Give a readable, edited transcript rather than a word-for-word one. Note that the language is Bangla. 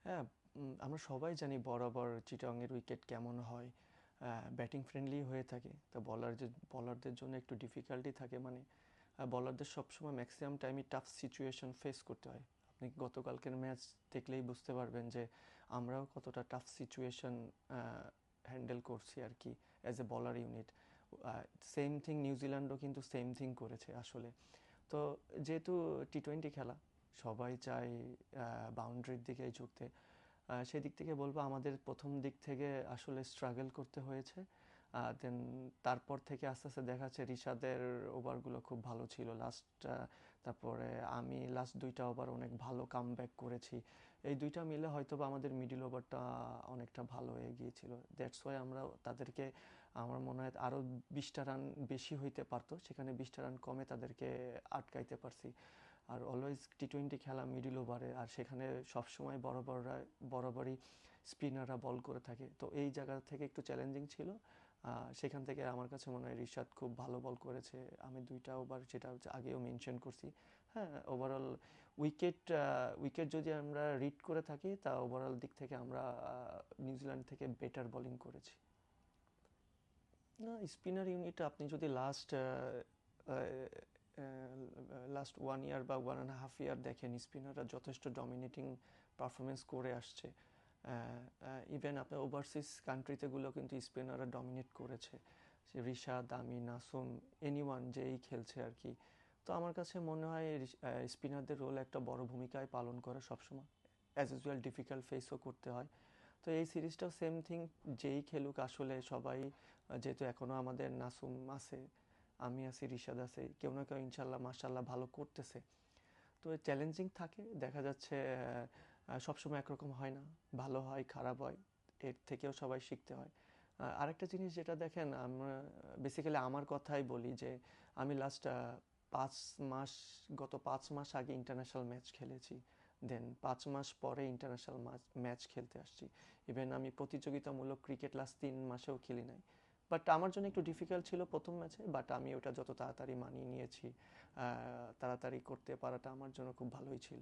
হ্যাঁ, আমরা সবাই জানি বরাবর চিটাগংয়ের উইকেট কেমন হয়। ব্যাটিং ফ্রেন্ডলি হয়ে থাকে, তো বলারদের জন্য একটু ডিফিকাল্টি থাকে, মানে বলারদের সবসময় ম্যাক্সিমাম টাইমই টাফ সিচুয়েশন ফেস করতে হয়। আপনি গতকালকের ম্যাচ দেখলেই বুঝতে পারবেন যে আমরাও কতটা টাফ সিচুয়েশন হ্যান্ডেল করছি আর কি, অ্যাজ এ বলার ইউনিট। সেম থিং নিউজিল্যান্ডও কিন্তু সেম থিং করেছে আসলে। তো যেহেতু টি-20 খেলা, সবাই চায় বাউন্ডারির দিকে ঝুঁকতে। সেদিক থেকে বলবো আমাদের প্রথম দিক থেকে আসলে স্ট্রাগল করতে হয়েছে। দেন তারপর থেকে আস্তে আস্তে দেখা যাচ্ছে রিশাদের ওভারগুলো খুব ভালো ছিল লাস্ট। তারপরে আমি লাস্ট দুইটা ওভার অনেক ভালো কামব্যাক করেছি। এই দুইটা মিলে হয়তো বা আমাদের মিডল ওভারটা অনেকটা ভালো হয়ে গিয়েছিল। দ্যাটস ওয়াই আমরা তাদেরকে, আমার মনে হয় আরও 20টা রান বেশি হইতে পারতো, সেখানে 20টা রান কমে তাদেরকে আটকাইতে পারছি। আর অলওয়েজ টি-20 খেলা মিডল ওভারে, আর সেখানে সবসময় বরাবরই স্পিনাররা বল করে থাকে, তো এই জায়গা থেকে একটু চ্যালেঞ্জিং ছিল। সেখান থেকে আমার কাছে মনে হয় রিশাদ খুব ভালো বল করেছে। আমি দুইটা ওভার, যেটা হচ্ছে আগেও মেনশন করছি। হ্যাঁ, ওভারঅল উইকেট উইকেট যদি আমরা রিড করে থাকি, তা ওভারঅল দিক থেকে আমরা নিউজিল্যান্ড থেকে বেটার বোলিং করেছি। না, স্পিনার ইউনিট আপনি যদি লাস্ট 1 ইয়ার বা 1.5 ইয়ার দেখেন, স্পিনাররা যথেষ্ট ডমিনেটিং পারফরমেন্স করে আসছে। ইভেন আপনার ওভারসিজ কান্ট্রিতেগুলো কিন্তু স্পিনাররা ডমিনেট করেছে। সে রিশাদ, আমি, নাসুম, এনিওয়ান যেই খেলছে আর কি। তো আমার কাছে মনে হয় স্পিনারদের রোল একটা বড় ভূমিকায় পালন করে সবসময়। অ্যাজ ইউজুয়াল ডিফিকাল্ট ফেসও করতে হয়। তো এই সিরিজটাও সেম থিং, যেই খেলুক আসলে সবাই, যেহেতু এখনও আমাদের নাসুম আছে, আমি আছি, রিশাদ আছে, কেউ না কেউ ইনশাল্লাহ মাশাল্লাহ ভালো করতেছে। তো চ্যালেঞ্জিং থাকে, দেখা যাচ্ছে সবসময় একরকম হয় না, ভালো হয় খারাপ হয়, এর থেকেও সবাই শিখতে হয়। আরেকটা জিনিস যেটা দেখেন, আমরা বেসিক্যালি আমার কথাই বলি যে আমি লাস্ট 5 মাস, গত 5 মাস আগে ইন্টারন্যাশনাল ম্যাচ খেলেছি। দেন 5 মাস পরে ইন্টারন্যাশনাল ম্যাচ খেলতে আসছি। ইভেন আমি প্রতিযোগিতামূলক ক্রিকেট লাস্ট 3 মাসেও খেলি নাই। বাট আমার জন্য একটু ডিফিকাল্ট ছিল প্রথম ম্যাচে, বাট আমি ওটা যত তাড়াতাড়ি মানিয়ে নিয়েছি, তাড়াতাড়ি করতে পারাটা আমার জন্য খুব ভালোই ছিল।